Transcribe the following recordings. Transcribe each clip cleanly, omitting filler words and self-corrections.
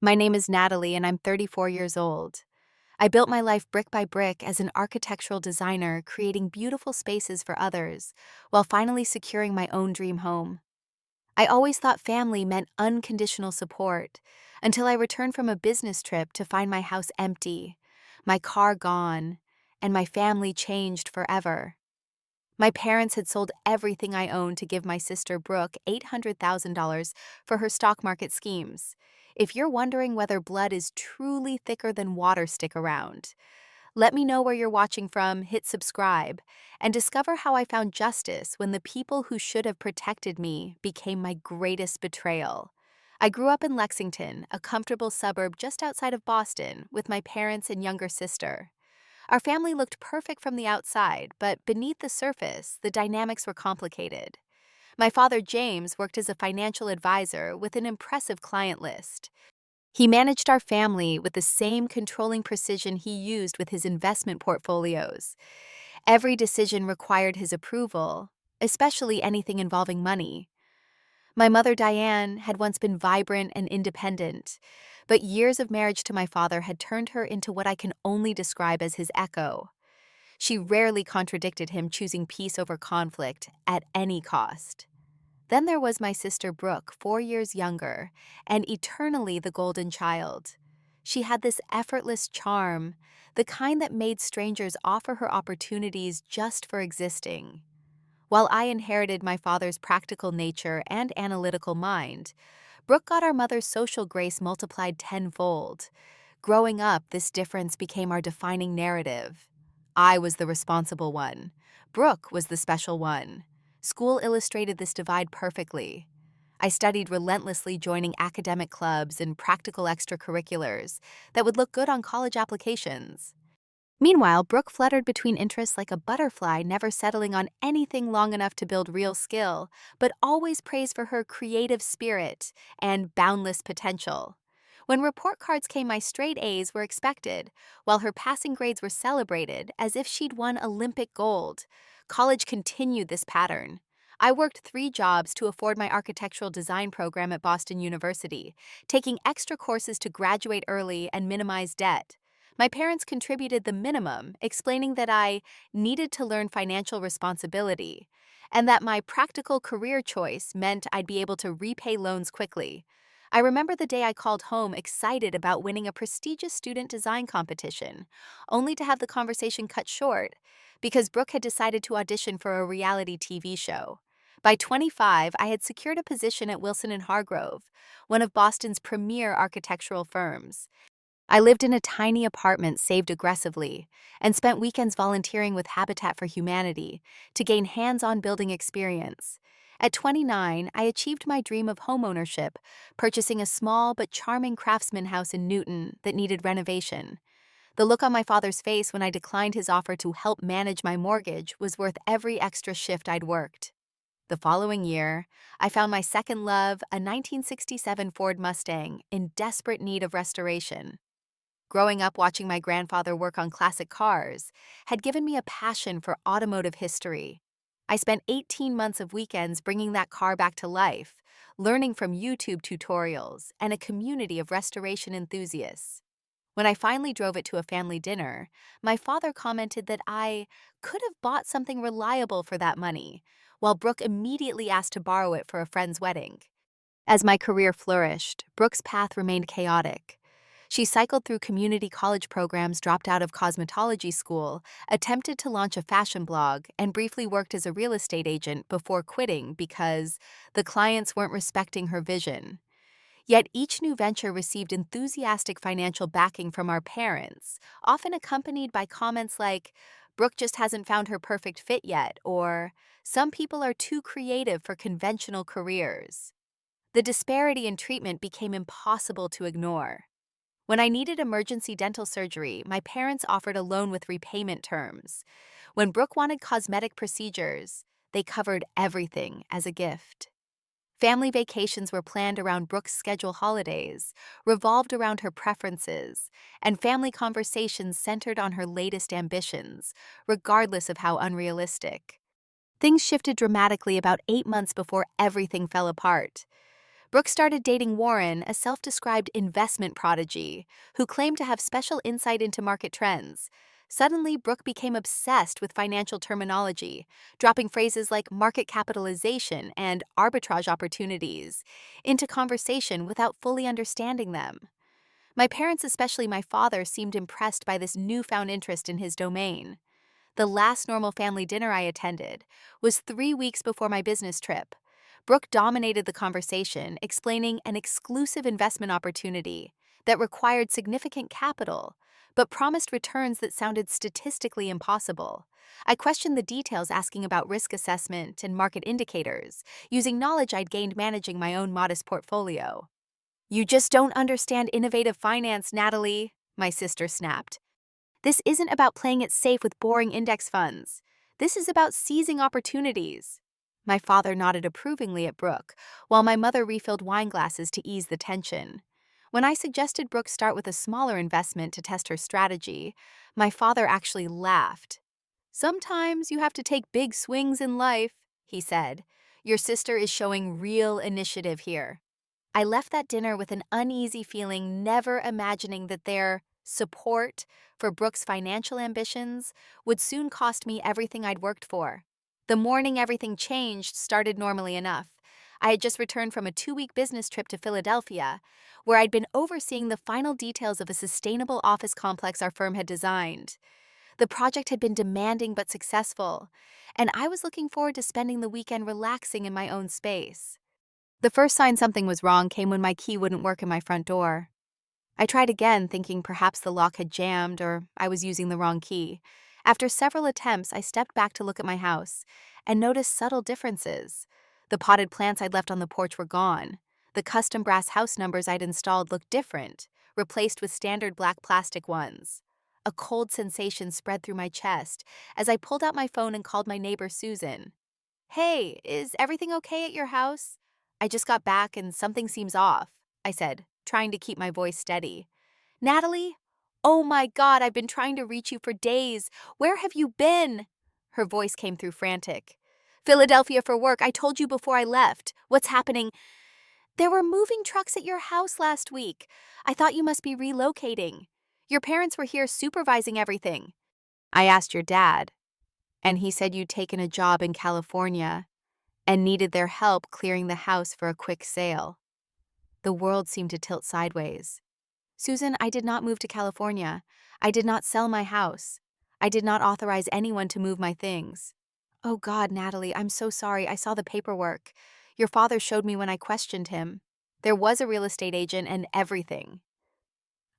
My name is Natalie, and I'm 34 years old. I built my life brick by brick as an architectural designer, creating beautiful spaces for others, while finally securing my own dream home. I always thought family meant unconditional support, until I returned from a business trip to find my house empty, my car gone, and my family changed forever. My parents had sold everything I owned to give my sister Brooke $800,000 for her stock market schemes. If you're wondering whether blood is truly thicker than water, stick around. Let me know where you're watching from, hit subscribe, and discover how I found justice when the people who should have protected me became my greatest betrayal. I grew up in Lexington, a comfortable suburb just outside of Boston, with my parents and younger sister. Our family looked perfect from the outside, but beneath the surface, the dynamics were complicated. My father, James, worked as a financial advisor with an impressive client list. He managed our family with the same controlling precision he used with his investment portfolios. Every decision required his approval, especially anything involving money. My mother, Diane, had once been vibrant and independent, but years of marriage to my father had turned her into what I can only describe as his echo. She rarely contradicted him, choosing peace over conflict at any cost. Then there was my sister Brooke, 4 years younger, and eternally the golden child. She had this effortless charm, the kind that made strangers offer her opportunities just for existing. While I inherited my father's practical nature and analytical mind, Brooke got our mother's social grace multiplied tenfold. Growing up, this difference became our defining narrative. I was the responsible one. Brooke was the special one. School illustrated this divide perfectly. I studied relentlessly, joining academic clubs and practical extracurriculars that would look good on college applications. Meanwhile, Brooke fluttered between interests like a butterfly, never settling on anything long enough to build real skill, but always praised for her creative spirit and boundless potential. When report cards came, my straight A's were expected, while her passing grades were celebrated as if she'd won Olympic gold. College continued this pattern. I worked 3 jobs to afford my architectural design program at Boston University, taking extra courses to graduate early and minimize debt. My parents contributed the minimum, explaining that I needed to learn financial responsibility and that my practical career choice meant I'd be able to repay loans quickly. I remember the day I called home excited about winning a prestigious student design competition, only to have the conversation cut short because Brooke had decided to audition for a reality TV show. By 25, I had secured a position at Wilson and Hargrove, one of Boston's premier architectural firms. I lived in a tiny apartment, saved aggressively, and spent weekends volunteering with Habitat for Humanity to gain hands-on building experience. At 29, I achieved my dream of homeownership, purchasing a small but charming craftsman house in Newton that needed renovation. The look on my father's face when I declined his offer to help manage my mortgage was worth every extra shift I'd worked. The following year, I found my second love, a 1967 Ford Mustang, in desperate need of restoration. Growing up watching my grandfather work on classic cars had given me a passion for automotive history. I spent 18 months of weekends bringing that car back to life, learning from YouTube tutorials and a community of restoration enthusiasts. When I finally drove it to a family dinner, my father commented that I could have bought something reliable for that money, while Brooke immediately asked to borrow it for a friend's wedding. As my career flourished, Brooke's path remained chaotic. She cycled through community college programs, dropped out of cosmetology school, attempted to launch a fashion blog, and briefly worked as a real estate agent before quitting because the clients weren't respecting her vision. Yet each new venture received enthusiastic financial backing from our parents, often accompanied by comments like, "Brooke just hasn't found her perfect fit yet," or "Some people are too creative for conventional careers." The disparity in treatment became impossible to ignore. When I needed emergency dental surgery, my parents offered a loan with repayment terms. When Brooke wanted cosmetic procedures, they covered everything as a gift. Family vacations were planned around Brooke's scheduled holidays, revolved around her preferences, and family conversations centered on her latest ambitions, regardless of how unrealistic. Things shifted dramatically about 8 months before everything fell apart. Brooke started dating Warren, a self-described investment prodigy, who claimed to have special insight into market trends. Suddenly, Brooke became obsessed with financial terminology, dropping phrases like market capitalization and arbitrage opportunities into conversation without fully understanding them. My parents, especially my father, seemed impressed by this newfound interest in his domain. The last normal family dinner I attended was 3 weeks before my business trip. Brooke dominated the conversation, explaining an exclusive investment opportunity that required significant capital, but promised returns that sounded statistically impossible. I questioned the details, asking about risk assessment and market indicators, using knowledge I'd gained managing my own modest portfolio. "You just don't understand innovative finance, Natalie," my sister snapped. "This isn't about playing it safe with boring index funds. This is about seizing opportunities." My father nodded approvingly at Brooke, while my mother refilled wine glasses to ease the tension. When I suggested Brooke start with a smaller investment to test her strategy, my father actually laughed. "Sometimes you have to take big swings in life," he said. "Your sister is showing real initiative here." I left that dinner with an uneasy feeling, never imagining that their support for Brooke's financial ambitions would soon cost me everything I'd worked for. The morning everything changed started normally enough. I had just returned from a 2-week business trip to Philadelphia, where I'd been overseeing the final details of a sustainable office complex our firm had designed. The project had been demanding but successful, and I was looking forward to spending the weekend relaxing in my own space. The first sign something was wrong came when my key wouldn't work in my front door. I tried again, thinking perhaps the lock had jammed or I was using the wrong key. After several attempts, I stepped back to look at my house and noticed subtle differences. The potted plants I'd left on the porch were gone. The custom brass house numbers I'd installed looked different, replaced with standard black plastic ones. A cold sensation spread through my chest as I pulled out my phone and called my neighbor Susan. "Hey, is everything okay at your house? I just got back and something seems off," I said, trying to keep my voice steady. "Natalie? Oh my God, I've been trying to reach you for days. Where have you been?" Her voice came through frantic. "Philadelphia for work. I told you before I left. What's happening?" "There were moving trucks at your house last week. I thought you must be relocating. Your parents were here supervising everything." "I asked your dad, and he said you'd taken a job in California and needed their help clearing the house for a quick sale." The world seemed to tilt sideways. "Susan, I did not move to California. I did not sell my house. I did not authorize anyone to move my things." "Oh God, Natalie, I'm so sorry. I saw the paperwork. Your father showed me when I questioned him. There was a real estate agent and everything."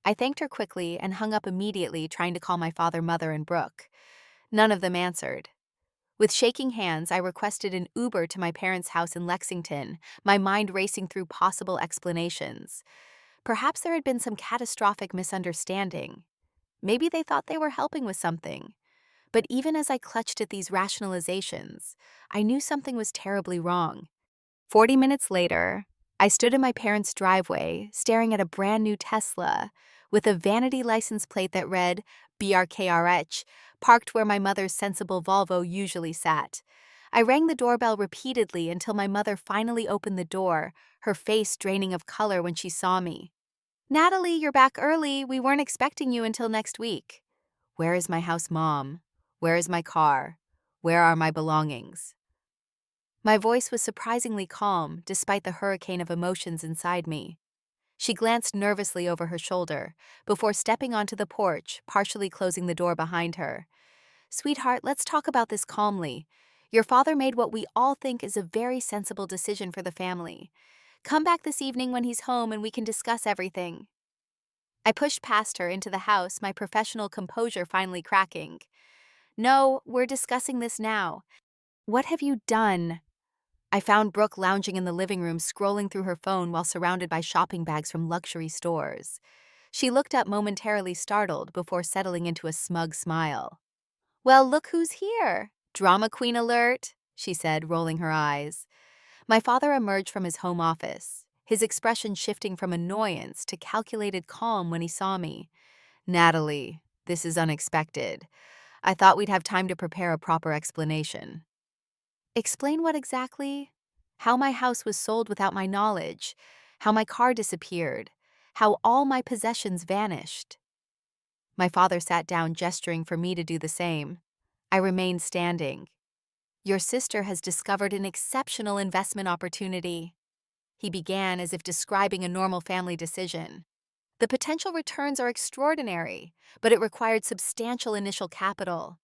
I thanked her quickly and hung up immediately, trying to call my father, mother, and Brooke. None of them answered. With shaking hands, I requested an Uber to my parents' house in Lexington, my mind racing through possible explanations. Perhaps there had been some catastrophic misunderstanding. Maybe they thought they were helping with something. But even as I clutched at these rationalizations, I knew something was terribly wrong. 40 minutes later, I stood in my parents' driveway, staring at a brand new Tesla with a vanity license plate that read BRKRH, parked where my mother's sensible Volvo usually sat. I rang the doorbell repeatedly until my mother finally opened the door, her face draining of color when she saw me. "Natalie, you're back early. We weren't expecting you until next week." "Where is my house, Mom? Where is my car? Where are my belongings?" My voice was surprisingly calm, despite the hurricane of emotions inside me. She glanced nervously over her shoulder, before stepping onto the porch, partially closing the door behind her. "Sweetheart, let's talk about this calmly. Your father made what we all think is a very sensible decision for the family. Come back this evening when he's home and we can discuss everything." I pushed past her into the house, my professional composure finally cracking. "No, we're discussing this now." "What have you done?" I found Brooke lounging in the living room, scrolling through her phone while surrounded by shopping bags from luxury stores. She looked up momentarily startled before settling into a smug smile. "Well, look who's here. Drama queen alert," she said, rolling her eyes. My father emerged from his home office, his expression shifting from annoyance to calculated calm when he saw me. "Natalie, this is unexpected. I thought we'd have time to prepare a proper explanation." "Explain what exactly?" how my house was sold without my knowledge, how my car disappeared, how all my possessions vanished. My father sat down, gesturing for me to do the same. I remained standing. Your sister has discovered an exceptional investment opportunity, he began as if describing a normal family decision. The potential returns are extraordinary, but it required substantial initial capital.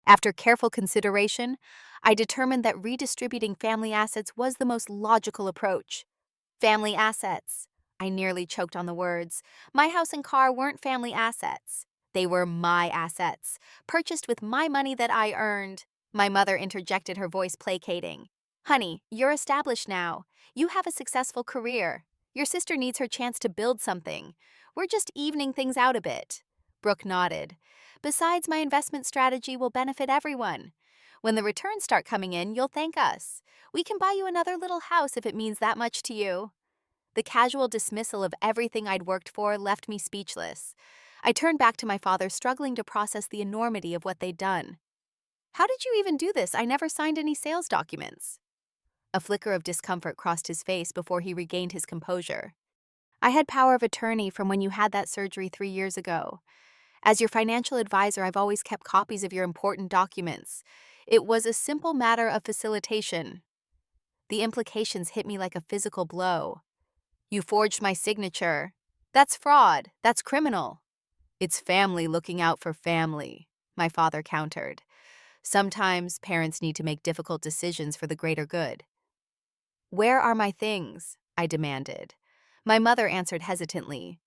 After careful consideration, I determined that redistributing family assets was the most logical approach. Family assets. I nearly choked on the words. My house and car weren't family assets. They were my assets, purchased with my money that I earned. My mother interjected, her voice placating. Honey, you're established now. You have a successful career. Your sister needs her chance to build something. We're just evening things out a bit. Brooke nodded. Besides, my investment strategy will benefit everyone. When the returns start coming in, you'll thank us. We can buy you another little house if it means that much to you. The casual dismissal of everything I'd worked for left me speechless. I turned back to my father, struggling to process the enormity of what they'd done. How did you even do this? I never signed any sales documents. A flicker of discomfort crossed his face before he regained his composure. I had power of attorney from when you had that surgery 3 years ago. As your financial advisor, I've always kept copies of your important documents. It was a simple matter of facilitation. The implications hit me like a physical blow. You forged my signature. That's fraud. That's criminal. It's family looking out for family, my father countered. Sometimes parents need to make difficult decisions for the greater good. Where are my things? I demanded. My mother answered hesitantly.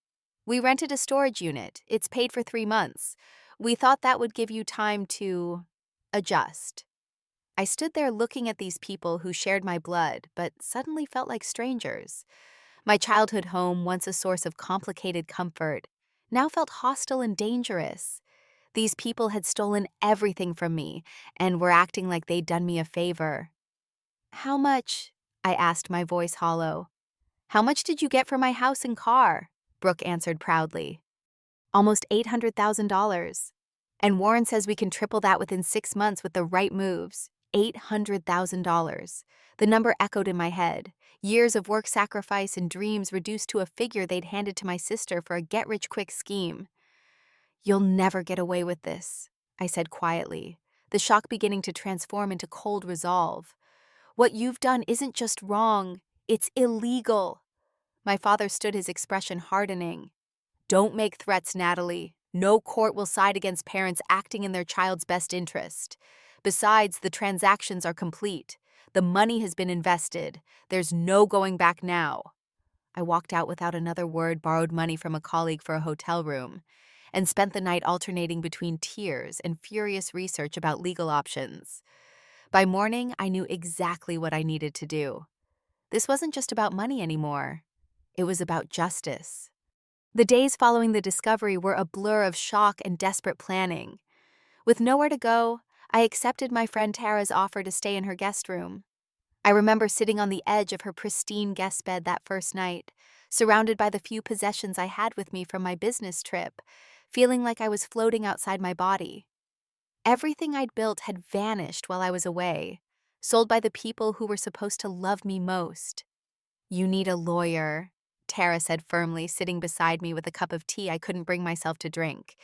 We rented a storage unit. It's paid for 3 months. We thought that would give you time to adjust. I stood there looking at these people who shared my blood, but suddenly felt like strangers. My childhood home, once a source of complicated comfort, now felt hostile and dangerous. These people had stolen everything from me and were acting like they'd done me a favor. How much? I asked, my voice hollow. How much did you get for my house and car? Brooke answered proudly. Almost $800,000. And Warren says we can triple that within 6 months with the right moves. $800,000. The number echoed in my head. Years of work sacrifice and dreams reduced to a figure they'd handed to my sister for a get-rich-quick scheme. You'll never get away with this, I said quietly, the shock beginning to transform into cold resolve. What you've done isn't just wrong, it's illegal. My father stood, his expression hardening. Don't make threats, Natalie. No court will side against parents acting in their child's best interest. Besides, the transactions are complete. The money has been invested. There's no going back now. I walked out without another word, borrowed money from a colleague for a hotel room, and spent the night alternating between tears and furious research about legal options. By morning, I knew exactly what I needed to do. This wasn't just about money anymore. It was about justice. The days following the discovery were a blur of shock and desperate planning. With nowhere to go, I accepted my friend Tara's offer to stay in her guest room. I remember sitting on the edge of her pristine guest bed that first night, surrounded by the few possessions I had with me from my business trip, feeling like I was floating outside my body. Everything I'd built had vanished while I was away, sold by the people who were supposed to love me most. You need a lawyer, Tara said firmly, sitting beside me with a cup of tea I couldn't bring myself to drink.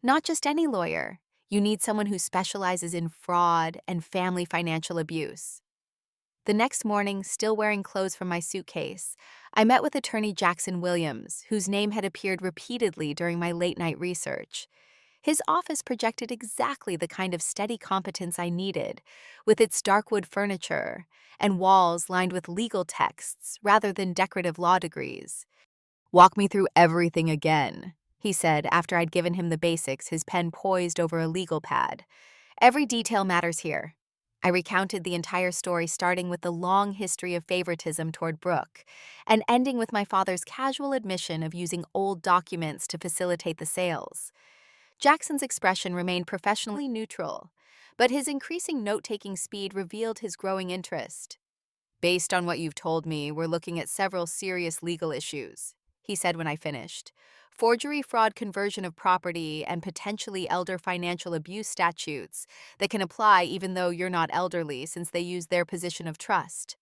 Not just any lawyer. You need someone who specializes in fraud and family financial abuse. The next morning, still wearing clothes from my suitcase, I met with attorney Jackson Williams, whose name had appeared repeatedly during my late-night research. His office projected exactly the kind of steady competence I needed, with its dark wood furniture and walls lined with legal texts rather than decorative law degrees. Walk me through everything again, he said after I'd given him the basics, his pen poised over a legal pad. Every detail matters here. I recounted the entire story, starting with the long history of favoritism toward Brooke, and ending with my father's casual admission of using old documents to facilitate the sales. Jackson's expression remained professionally neutral, but his increasing note-taking speed revealed his growing interest. Based on what you've told me, we're looking at several serious legal issues, he said when I finished. Forgery, fraud, conversion of property, and potentially elder financial abuse statutes that can apply even though you're not elderly, since they use their position of trust.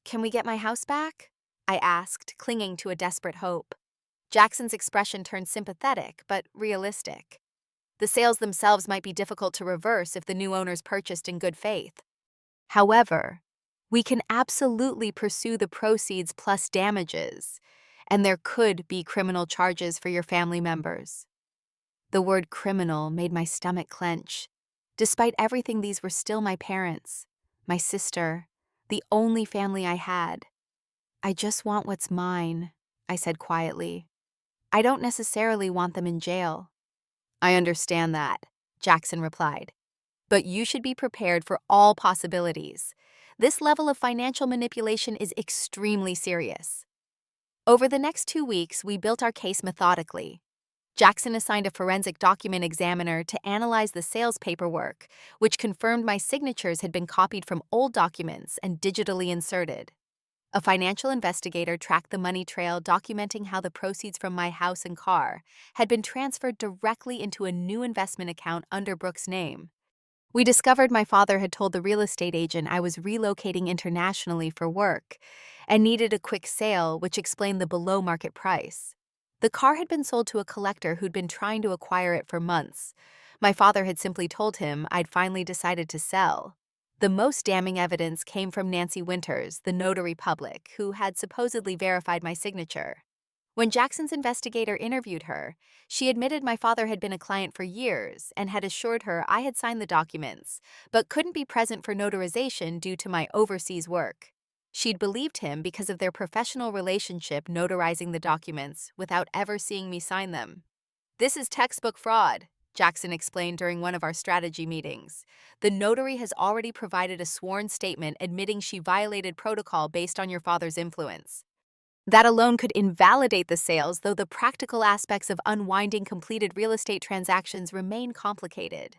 Can we get my house back? I asked, clinging to a desperate hope. Jackson's expression turned sympathetic, but realistic. The sales themselves might be difficult to reverse if the new owners purchased in good faith. However, we can absolutely pursue the proceeds plus damages, and there could be criminal charges for your family members. The word criminal made my stomach clench. Despite everything, these were still my parents, my sister, the only family I had. I just want what's mine, I said quietly. I don't necessarily want them in jail. I understand that, Jackson replied. But you should be prepared for all possibilities. This level of financial manipulation is extremely serious. Over the next 2 weeks, we built our case methodically. Jackson assigned a forensic document examiner to analyze the sales paperwork, which confirmed my signatures had been copied from old documents and digitally inserted. A financial investigator tracked the money trail, documenting how the proceeds from my house and car had been transferred directly into a new investment account under Brooke's name. We discovered my father had told the real estate agent I was relocating internationally for work and needed a quick sale, which explained the below-market price. The car had been sold to a collector who'd been trying to acquire it for months. My father had simply told him I'd finally decided to sell. The most damning evidence came from Nancy Winters, the notary public, who had supposedly verified my signature. When Jackson's investigator interviewed her, she admitted my father had been a client for years and had assured her I had signed the documents, but couldn't be present for notarization due to my overseas work. She'd believed him because of their professional relationship notarizing the documents without ever seeing me sign them. This is textbook fraud, Jackson explained during one of our strategy meetings. The notary has already provided a sworn statement admitting she violated protocol based on your father's influence. That alone could invalidate the sales, though the practical aspects of unwinding completed real estate transactions remain complicated.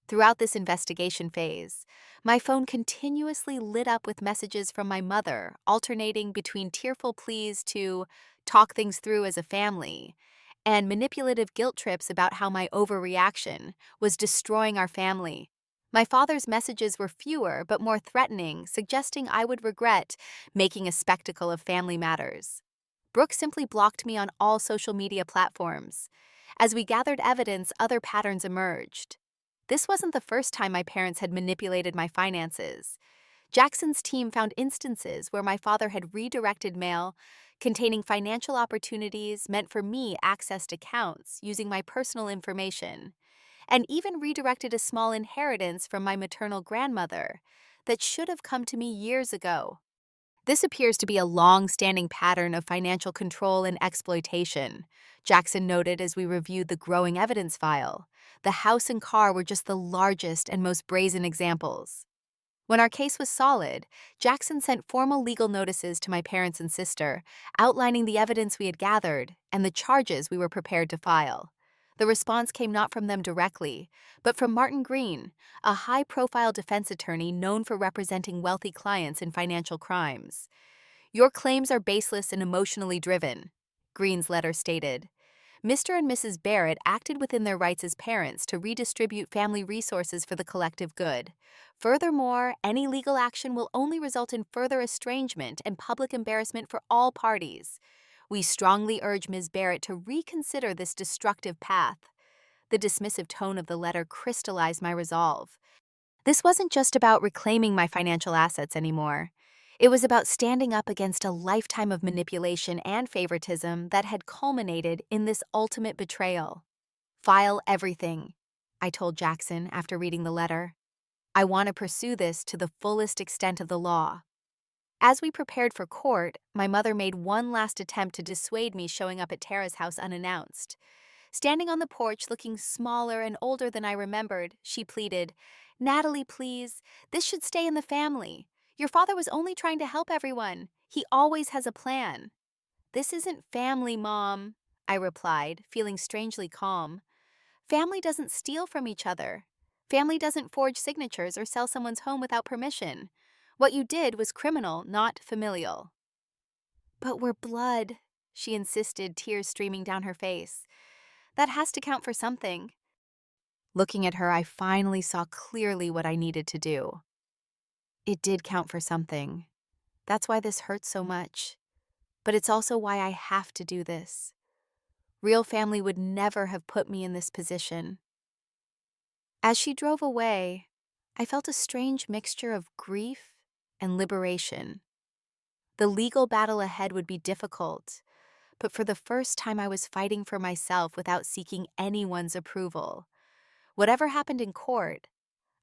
Throughout this investigation phase, my phone continuously lit up with messages from my mother, alternating between tearful pleas to talk things through as a family and manipulative guilt trips about how my overreaction was destroying our family. My father's messages were fewer but more threatening, suggesting I would regret making a spectacle of family matters. Brooke simply blocked me on all social media platforms. As we gathered evidence, other patterns emerged. This wasn't the first time my parents had manipulated my finances. Jackson's team found instances where my father had redirected mail containing financial opportunities meant for me accessed accounts using my personal information, and even redirected a small inheritance from my maternal grandmother that should have come to me years ago. This appears to be a long-standing pattern of financial control and exploitation, Jackson noted as we reviewed the growing evidence file. The house and car were just the largest and most brazen examples. When our case was solid, Jackson sent formal legal notices to my parents and sister, outlining the evidence we had gathered and the charges we were prepared to file. The response came not from them directly, but from Martin Green, a high-profile defense attorney known for representing wealthy clients in financial crimes. "Your claims are baseless and emotionally driven," Green's letter stated. Mr. and Mrs. Barrett acted within their rights as parents to redistribute family resources for the collective good. Furthermore, any legal action will only result in further estrangement and public embarrassment for all parties. We strongly urge Ms. Barrett to reconsider this destructive path. The dismissive tone of the letter crystallized my resolve. This wasn't just about reclaiming my financial assets anymore. It was about standing up against a lifetime of manipulation and favoritism that had culminated in this ultimate betrayal. "File everything," I told Jackson after reading the letter. "I want to pursue this to the fullest extent of the law." As we prepared for court, my mother made one last attempt to dissuade me showing up at Tara's house unannounced. Standing on the porch, looking smaller and older than I remembered, she pleaded, "Natalie, please, this should stay in the family. Your father was only trying to help everyone. He always has a plan." "This isn't family, Mom," I replied, feeling strangely calm. "Family doesn't steal from each other. Family doesn't forge signatures or sell someone's home without permission. What you did was criminal, not familial." "But we're blood," she insisted, tears streaming down her face. "That has to count for something." Looking at her, I finally saw clearly what I needed to do. It did count for something. That's why this hurts so much. But it's also why I have to do this. Real family would never have put me in this position. As she drove away, I felt a strange mixture of grief and liberation. The legal battle ahead would be difficult, but for the first time I was fighting for myself without seeking anyone's approval. Whatever happened in court,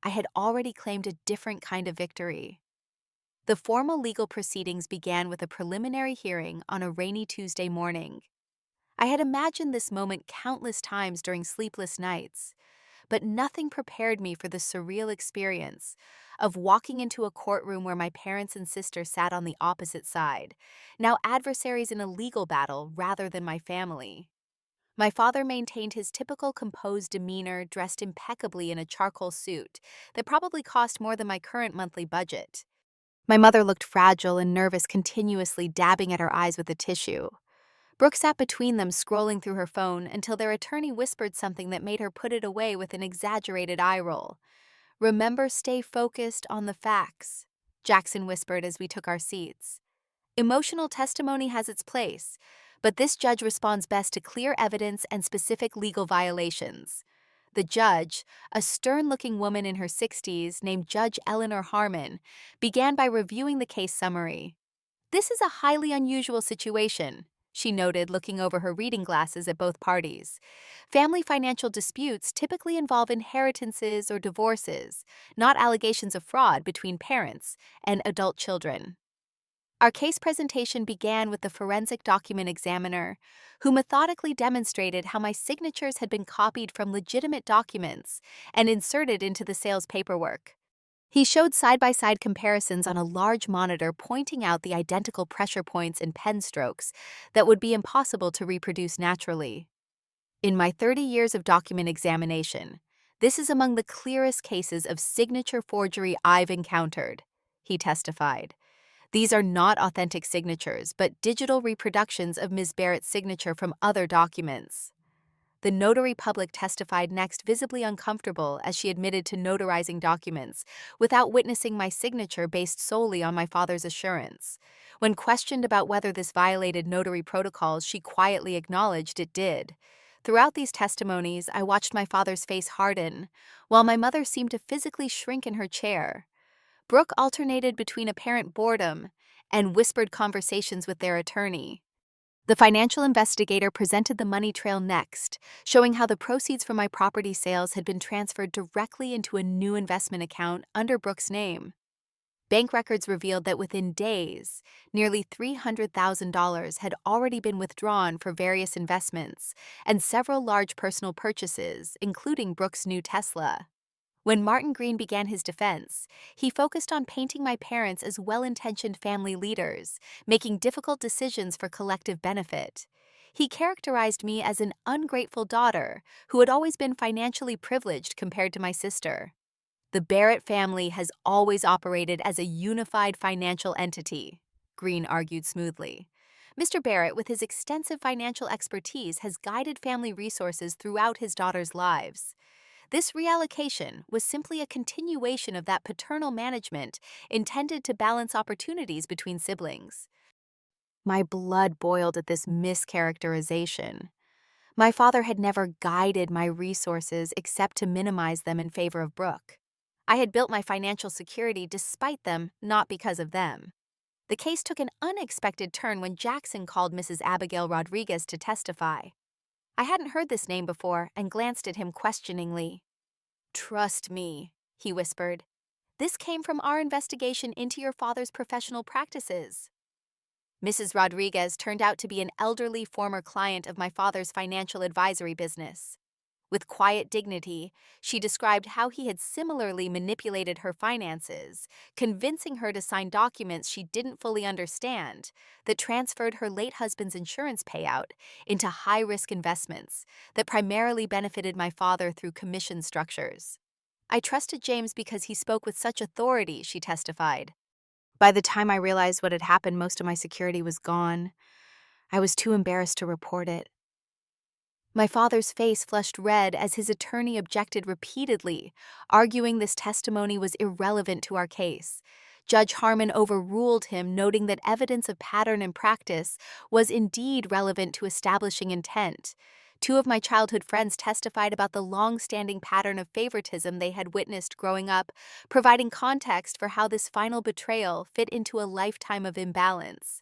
I had already claimed a different kind of victory. The formal legal proceedings began with a preliminary hearing on a rainy Tuesday morning. I had imagined this moment countless times during sleepless nights, but nothing prepared me for the surreal experience of walking into a courtroom where my parents and sister sat on the opposite side, now adversaries in a legal battle rather than my family. My father maintained his typical composed demeanor, dressed impeccably in a charcoal suit that probably cost more than my current monthly budget. My mother looked fragile and nervous, continuously dabbing at her eyes with a tissue. Brooke sat between them, scrolling through her phone until their attorney whispered something that made her put it away with an exaggerated eye roll. "Remember, stay focused on the facts," Jackson whispered as we took our seats. "Emotional testimony has its place, but this judge responds best to clear evidence and specific legal violations." The judge, a stern-looking woman in her 60s named Judge Eleanor Harmon, began by reviewing the case summary. "This is a highly unusual situation," she noted, looking over her reading glasses at both parties. "Family financial disputes typically involve inheritances or divorces, not allegations of fraud between parents and adult children." Our case presentation began with the forensic document examiner, who methodically demonstrated how my signatures had been copied from legitimate documents and inserted into the sales paperwork. He showed side-by-side comparisons on a large monitor, pointing out the identical pressure points and pen strokes that would be impossible to reproduce naturally. "In my 30 years of document examination, this is among the clearest cases of signature forgery I've encountered," he testified. "These are not authentic signatures, but digital reproductions of Ms. Barrett's signature from other documents." The notary public testified next, visibly uncomfortable as she admitted to notarizing documents without witnessing my signature based solely on my father's assurance. When questioned about whether this violated notary protocols, she quietly acknowledged it did. Throughout these testimonies, I watched my father's face harden, while my mother seemed to physically shrink in her chair. Brooke alternated between apparent boredom and whispered conversations with their attorney. The financial investigator presented the money trail next, showing how the proceeds from my property sales had been transferred directly into a new investment account under Brooke's name. Bank records revealed that within days, nearly $300,000 had already been withdrawn for various investments and several large personal purchases, including Brooke's new Tesla. When Martin Green began his defense, he focused on painting my parents as well-intentioned family leaders, making difficult decisions for collective benefit. He characterized me as an ungrateful daughter who had always been financially privileged compared to my sister. "The Barrett family has always operated as a unified financial entity," Green argued smoothly. "Mr. Barrett, with his extensive financial expertise, has guided family resources throughout his daughters' lives. This reallocation was simply a continuation of that paternal management intended to balance opportunities between siblings." My blood boiled at this mischaracterization. My father had never guided my resources except to minimize them in favor of Brooke. I had built my financial security despite them, not because of them. The case took an unexpected turn when Jackson called Mrs. Abigail Rodriguez to testify. I hadn't heard this name before and glanced at him questioningly. "Trust me," he whispered. "This came from our investigation into your father's professional practices." Mrs. Rodriguez turned out to be an elderly former client of my father's financial advisory business. With quiet dignity, she described how he had similarly manipulated her finances, convincing her to sign documents she didn't fully understand that transferred her late husband's insurance payout into high-risk investments that primarily benefited my father through commission structures. "I trusted James because he spoke with such authority," she testified. "By the time I realized what had happened, most of my security was gone. I was too embarrassed to report it." My father's face flushed red as his attorney objected repeatedly, arguing this testimony was irrelevant to our case. Judge Harmon overruled him, noting that evidence of pattern and practice was indeed relevant to establishing intent. Two of my childhood friends testified about the long-standing pattern of favoritism they had witnessed growing up, providing context for how this final betrayal fit into a lifetime of imbalance.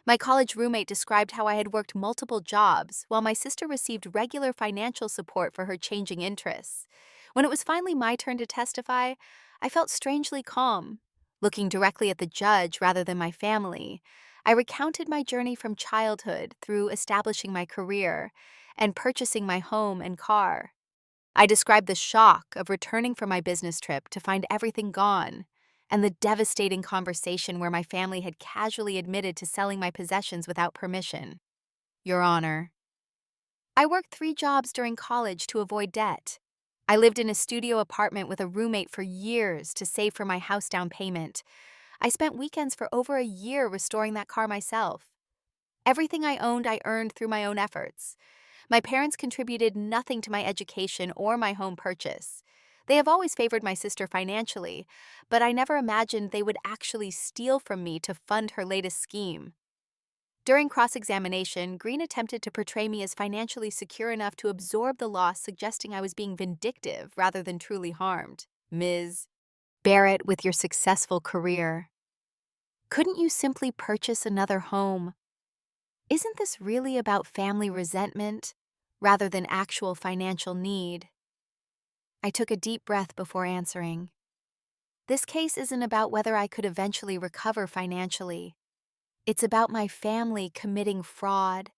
My college roommate described how I had worked multiple jobs, while my sister received regular financial support for her changing interests. When it was finally my turn to testify, I felt strangely calm. Looking directly at the judge rather than my family, I recounted my journey from childhood through establishing my career and purchasing my home and car. I described the shock of returning from my business trip to find everything gone, and the devastating conversation where my family had casually admitted to selling my possessions without permission. Your Honor, I worked 3 jobs during college to avoid debt. I lived in a studio apartment with a roommate for years to save for my house down payment. I spent weekends for over a year restoring that car myself. Everything I owned, I earned through my own efforts. My parents contributed nothing to my education or my home purchase. They have always favored my sister financially, but I never imagined they would actually steal from me to fund her latest scheme. During cross-examination, Green attempted to portray me as financially secure enough to absorb the loss, suggesting I was being vindictive rather than truly harmed. Ms. Barrett, with your successful career, couldn't you simply purchase another home? Isn't this really about family resentment rather than actual financial need? I took a deep breath before answering. This case isn't about whether I could eventually recover financially. It's about my family committing fraud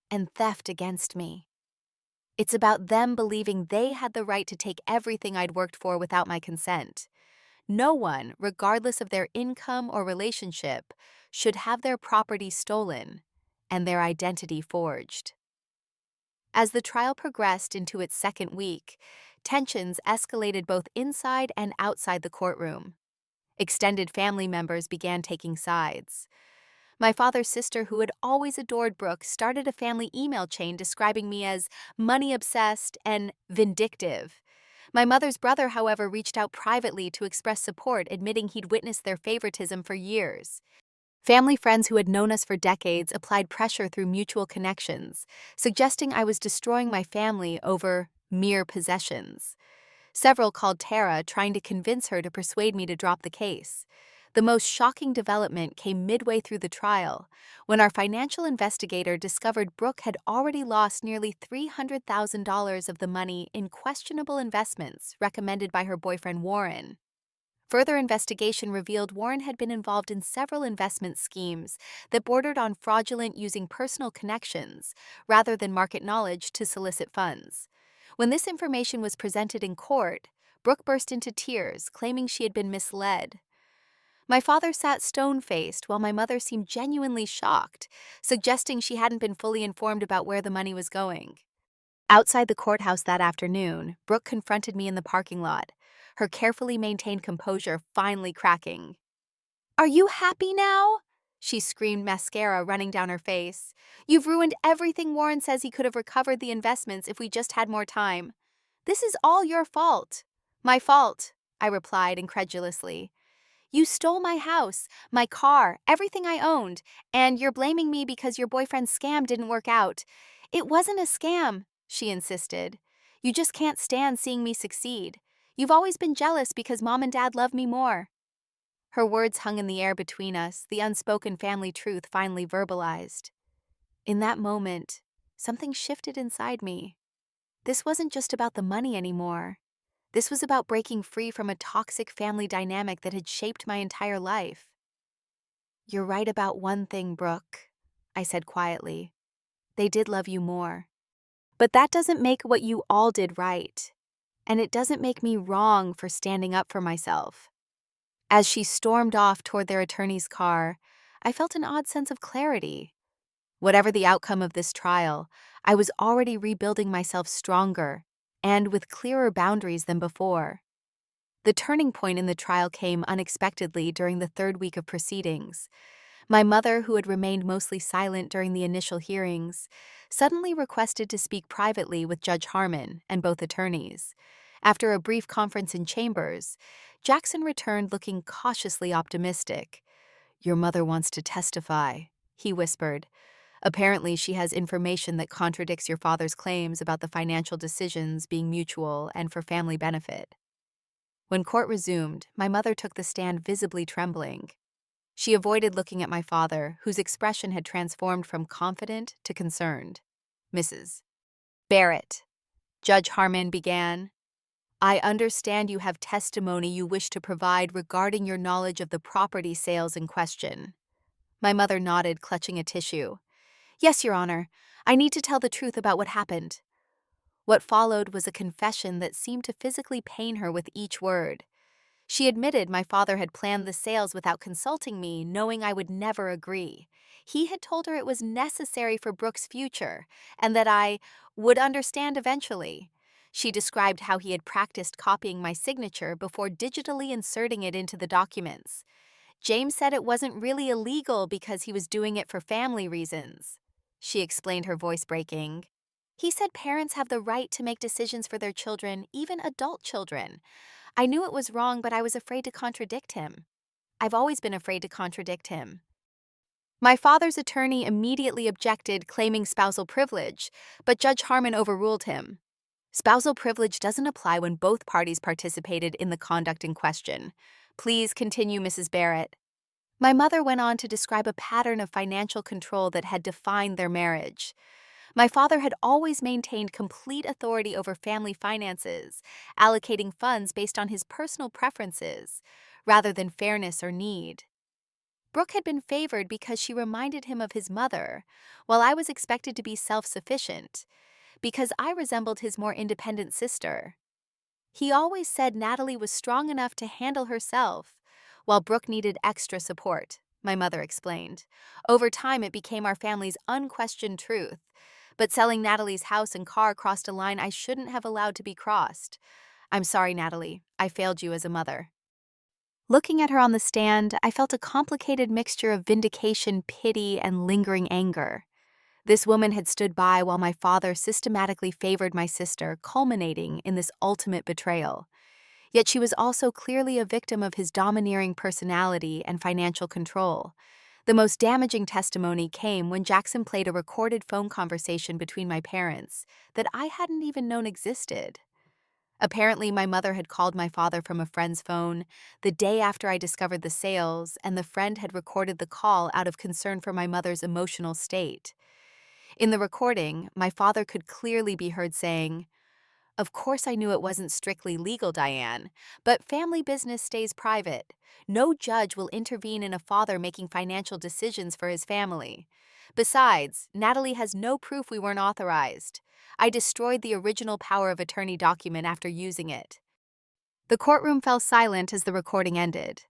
and theft against me. It's about them believing they had the right to take everything I'd worked for without my consent. No one, regardless of their income or relationship, should have their property stolen and their identity forged. As the trial progressed into its second week, tensions escalated both inside and outside the courtroom. Extended family members began taking sides. My father's sister, who had always adored Brooke, started a family email chain describing me as money-obsessed and vindictive. My mother's brother, however, reached out privately to express support, admitting he'd witnessed their favoritism for years. Family friends who had known us for decades applied pressure through mutual connections, suggesting I was destroying my family over mere possessions. Several called Tara, trying to convince her to persuade me to drop the case. The most shocking development came midway through the trial, when our financial investigator discovered Brooke had already lost nearly $300,000 of the money in questionable investments recommended by her boyfriend Warren. Further investigation revealed Warren had been involved in several investment schemes that bordered on fraudulent, using personal connections rather than market knowledge to solicit funds. When this information was presented in court, Brooke burst into tears, claiming she had been misled. My father sat stone-faced while my mother seemed genuinely shocked, suggesting she hadn't been fully informed about where the money was going. Outside the courthouse that afternoon, Brooke confronted me in the parking lot, her carefully maintained composure finally cracking. "Are you happy now?" she screamed, mascara running down her face. "You've ruined everything. Warren says he could have recovered the investments if we just had more time. This is all your fault." "My fault," I replied incredulously. "You stole my house, my car, everything I owned, and you're blaming me because your boyfriend's scam didn't work out." "It wasn't a scam," she insisted. "You just can't stand seeing me succeed. You've always been jealous because Mom and Dad love me more." Her words hung in the air between us, the unspoken family truth finally verbalized. In that moment, something shifted inside me. This wasn't just about the money anymore. This was about breaking free from a toxic family dynamic that had shaped my entire life. "You're right about one thing, Brooke," I said quietly. "They did love you more. But that doesn't make what you all did right. And it doesn't make me wrong for standing up for myself." As she stormed off toward their attorney's car, I felt an odd sense of clarity. Whatever the outcome of this trial, I was already rebuilding myself stronger and with clearer boundaries than before. The turning point in the trial came unexpectedly during the third week of proceedings. My mother, who had remained mostly silent during the initial hearings, suddenly requested to speak privately with Judge Harmon and both attorneys. After a brief conference in chambers, Jackson returned looking cautiously optimistic. "Your mother wants to testify," he whispered. "Apparently, she has information that contradicts your father's claims about the financial decisions being mutual and for family benefit." When court resumed, my mother took the stand visibly trembling. She avoided looking at my father, whose expression had transformed from confident to concerned. "Mrs. Barrett," Judge Harmon began, "I understand you have testimony you wish to provide regarding your knowledge of the property sales in question." My mother nodded, clutching a tissue. "Yes, Your Honor. I need to tell the truth about what happened." What followed was a confession that seemed to physically pain her with each word. She admitted my father had planned the sales without consulting me, knowing I would never agree. He had told her it was necessary for Brooke's future, and that I would understand eventually. She described how he had practiced copying my signature before digitally inserting it into the documents. James said it wasn't really illegal because he was doing it for family reasons. She explained, her voice breaking. "He said parents have the right to make decisions for their children, even adult children. I knew it was wrong, but I was afraid to contradict him. I've always been afraid to contradict him." My father's attorney immediately objected, claiming spousal privilege, but Judge Harmon overruled him. "Spousal privilege doesn't apply when both parties participated in the conduct in question. Please continue, Mrs. Barrett." My mother went on to describe a pattern of financial control that had defined their marriage. My father had always maintained complete authority over family finances, allocating funds based on his personal preferences, rather than fairness or need. Brooke had been favored because she reminded him of his mother, while I was expected to be self-sufficient, because I resembled his more independent sister. He always said Natalie was strong enough to handle herself, while Brooke needed extra support, my mother explained. Over time, it became our family's unquestioned truth. But selling Natalie's house and car crossed a line I shouldn't have allowed to be crossed. "I'm sorry, Natalie. I failed you as a mother." Looking at her on the stand, I felt a complicated mixture of vindication, pity, and lingering anger. This woman had stood by while my father systematically favored my sister, culminating in this ultimate betrayal. Yet she was also clearly a victim of his domineering personality and financial control. The most damaging testimony came when Jackson played a recorded phone conversation between my parents that I hadn't even known existed. Apparently, my mother had called my father from a friend's phone the day after I discovered the sales, and the friend had recorded the call out of concern for my mother's emotional state. In the recording, my father could clearly be heard saying, "Of course I knew it wasn't strictly legal, Diane, but family business stays private. No judge will intervene in a father making financial decisions for his family. Besides, Natalie has no proof we weren't authorized. I destroyed the original power of attorney document after using it." The courtroom fell silent as the recording ended.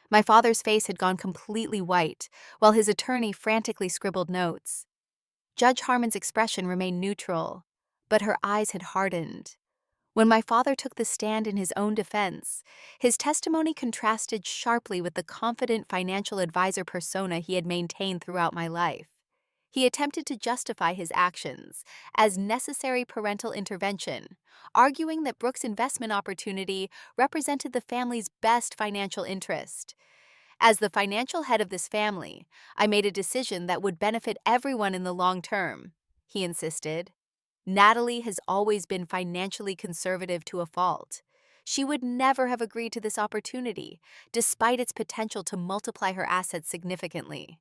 My father's face had gone completely white, while his attorney frantically scribbled notes. Judge Harmon's expression remained neutral, but her eyes had hardened. When my father took the stand in his own defense, his testimony contrasted sharply with the confident financial advisor persona he had maintained throughout my life. He attempted to justify his actions as necessary parental intervention, arguing that Brooke's investment opportunity represented the family's best financial interest. "As the financial head of this family, I made a decision that would benefit everyone in the long term," he insisted. "Natalie has always been financially conservative to a fault. She would never have agreed to this opportunity, despite its potential to multiply her assets significantly."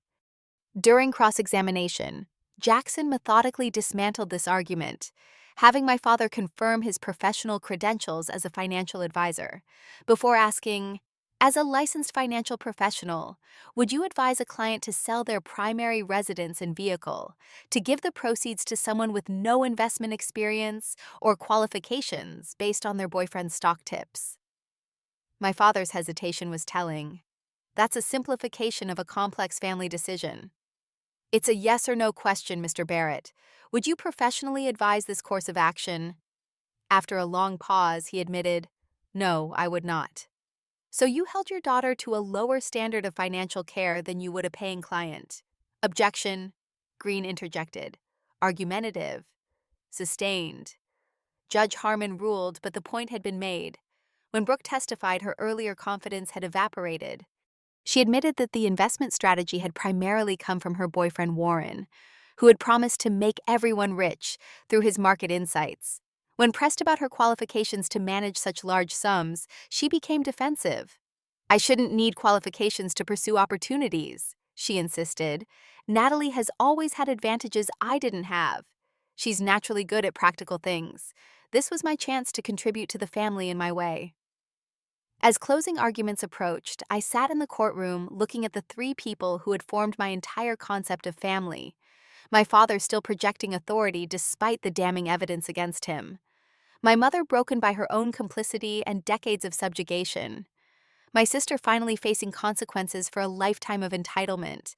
During cross-examination, Jackson methodically dismantled this argument, having my father confirm his professional credentials as a financial advisor, before asking, "As a licensed financial professional, would you advise a client to sell their primary residence and vehicle, to give the proceeds to someone with no investment experience or qualifications based on their boyfriend's stock tips?" My father's hesitation was telling. "That's a simplification of a complex family decision. It's a yes or no question, Mr. Barrett. Would you professionally advise this course of action?" After a long pause, he admitted, "No, I would not." "So you held your daughter to a lower standard of financial care than you would a paying client?" Objection, Green interjected. Argumentative. Sustained. Judge Harmon ruled, but the point had been made. When Brooke testified, her earlier confidence had evaporated. She admitted that the investment strategy had primarily come from her boyfriend Warren, who had promised to make everyone rich through his market insights. When pressed about her qualifications to manage such large sums, she became defensive. "I shouldn't need qualifications to pursue opportunities," she insisted. "Natalie has always had advantages I didn't have. She's naturally good at practical things. This was my chance to contribute to the family in my way." As closing arguments approached, I sat in the courtroom looking at the three people who had formed my entire concept of family. My father still projecting authority despite the damning evidence against him. My mother broken by her own complicity and decades of subjugation. My sister finally facing consequences for a lifetime of entitlement.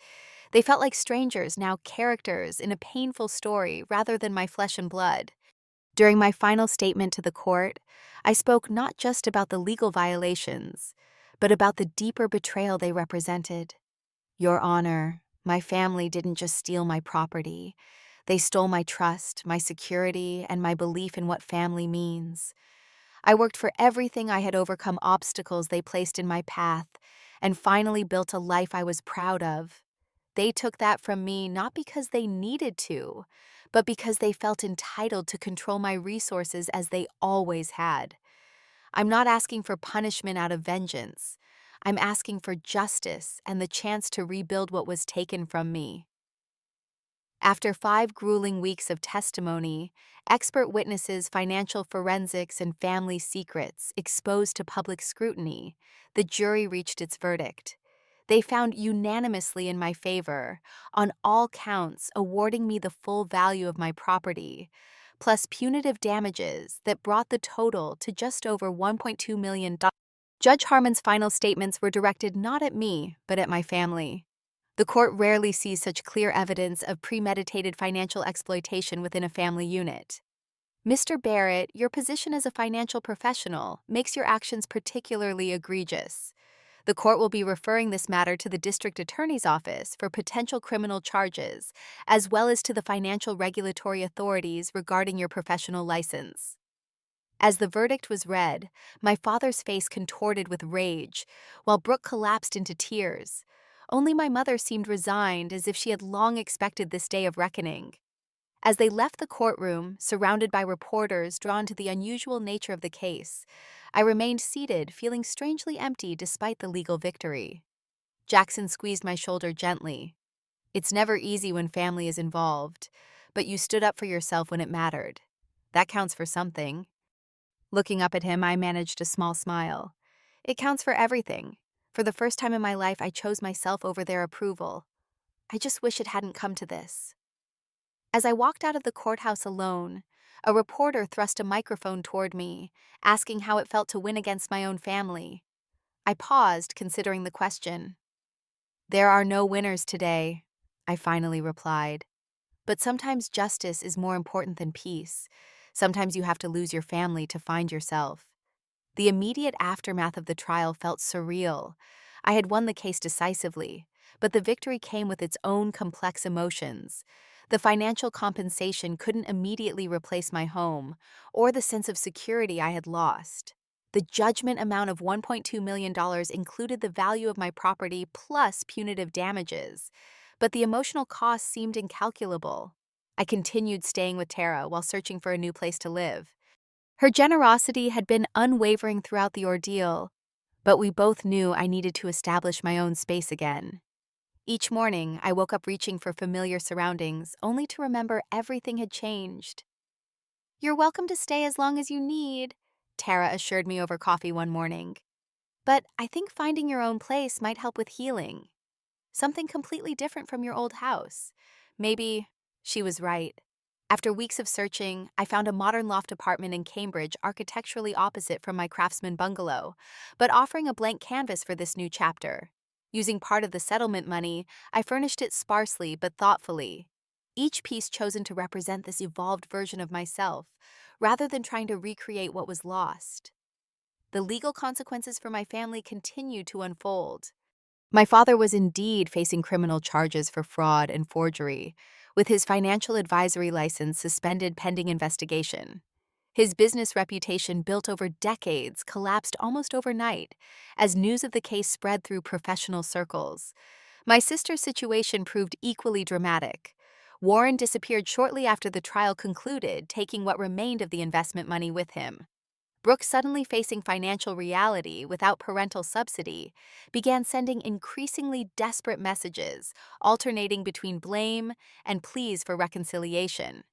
They felt like strangers, now characters in a painful story rather than my flesh and blood. During my final statement to the court, I spoke not just about the legal violations, but about the deeper betrayal they represented. "Your Honor, my family didn't just steal my property. They stole my trust, my security, and my belief in what family means. I worked for everything I had overcome obstacles they placed in my path, and finally built a life I was proud of. They took that from me not because they needed to, but because they felt entitled to control my resources as they always had. I'm not asking for punishment out of vengeance. I'm asking for justice and the chance to rebuild what was taken from me." After 5 grueling weeks of testimony, expert witnesses, financial forensics, and family secrets exposed to public scrutiny, the jury reached its verdict. They found unanimously in my favor, on all counts awarding me the full value of my property, plus punitive damages that brought the total to just over $1.2 million. Judge Harmon's final statements were directed not at me, but at my family. The court rarely sees such clear evidence of premeditated financial exploitation within a family unit. "Mr. Barrett, your position as a financial professional makes your actions particularly egregious. The court will be referring this matter to the district attorney's office for potential criminal charges, as well as to the financial regulatory authorities regarding your professional license." As the verdict was read, my father's face contorted with rage, while Brooke collapsed into tears. Only my mother seemed resigned, as if she had long expected this day of reckoning. As they left the courtroom, surrounded by reporters drawn to the unusual nature of the case, I remained seated, feeling strangely empty despite the legal victory. Jackson squeezed my shoulder gently. "It's never easy when family is involved, but you stood up for yourself when it mattered. That counts for something." Looking up at him, I managed a small smile. "It counts for everything. For the first time in my life, I chose myself over their approval. I just wish it hadn't come to this." As I walked out of the courthouse alone, a reporter thrust a microphone toward me, asking how it felt to win against my own family. I paused, considering the question. "There are no winners today," I finally replied. "But sometimes justice is more important than peace. Sometimes you have to lose your family to find yourself." The immediate aftermath of the trial felt surreal. I had won the case decisively, but the victory came with its own complex emotions. The financial compensation couldn't immediately replace my home or the sense of security I had lost. The judgment amount of $1.2 million included the value of my property plus punitive damages, but the emotional cost seemed incalculable. I continued staying with Tara while searching for a new place to live. Her generosity had been unwavering throughout the ordeal, but we both knew I needed to establish my own space again. Each morning, I woke up reaching for familiar surroundings, only to remember everything had changed. "You're welcome to stay as long as you need," Tara assured me over coffee one morning. "But I think finding your own place might help with healing. Something completely different from your old house." Maybe she was right. After weeks of searching, I found a modern loft apartment in Cambridge architecturally opposite from my craftsman bungalow, but offering a blank canvas for this new chapter. Using part of the settlement money, I furnished it sparsely but thoughtfully, each piece chosen to represent this evolved version of myself, rather than trying to recreate what was lost. The legal consequences for my family continued to unfold. My father was indeed facing criminal charges for fraud and forgery, with his financial advisory license suspended pending investigation. His business reputation, built over decades, collapsed almost overnight as news of the case spread through professional circles. My sister's situation proved equally dramatic. Warren disappeared shortly after the trial concluded, taking what remained of the investment money with him. Brooke, suddenly facing financial reality without parental subsidy, began sending increasingly desperate messages, alternating between blame and pleas for reconciliation.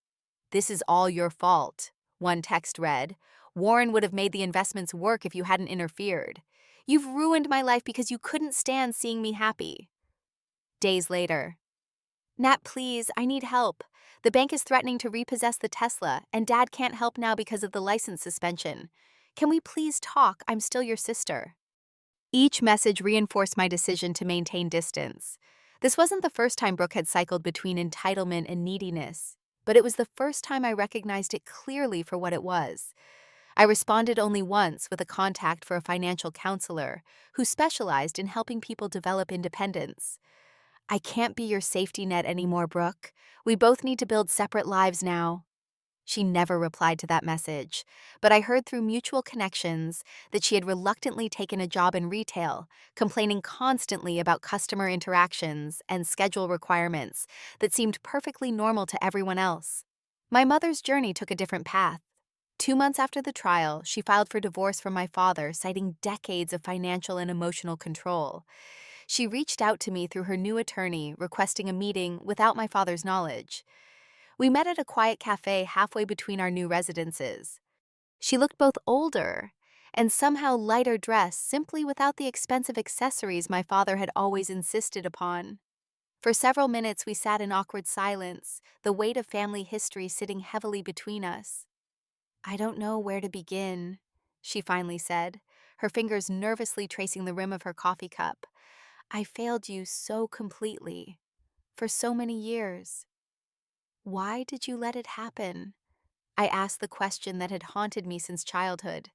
"This is all your fault," one text read. "Warren would have made the investments work if you hadn't interfered. You've ruined my life because you couldn't stand seeing me happy." Days later, "Nat, please, I need help. The bank is threatening to repossess the Tesla, and Dad can't help now because of the license suspension. Can we please talk? I'm still your sister." Each message reinforced my decision to maintain distance. This wasn't the first time Brooke had cycled between entitlement and neediness, but it was the first time I recognized it clearly for what it was. I responded only once, with a contact for a financial counselor who specialized in helping people develop independence. "I can't be your safety net anymore, Brooke. We both need to build separate lives now." She never replied to that message, but I heard through mutual connections that she had reluctantly taken a job in retail, complaining constantly about customer interactions and schedule requirements that seemed perfectly normal to everyone else. My mother's journey took a different path. 2 months after the trial, she filed for divorce from my father, citing decades of financial and emotional control. She reached out to me through her new attorney, requesting a meeting without my father's knowledge. We met at a quiet cafe halfway between our new residences. She looked both older and somehow lighter dressed, simply without the expensive accessories my father had always insisted upon. For several minutes, we sat in awkward silence, the weight of family history sitting heavily between us. "I don't know where to begin," she finally said, her fingers nervously tracing the rim of her coffee cup. "I failed you so completely, for so many years." "Why did you let it happen?" I asked the question that had haunted me since childhood.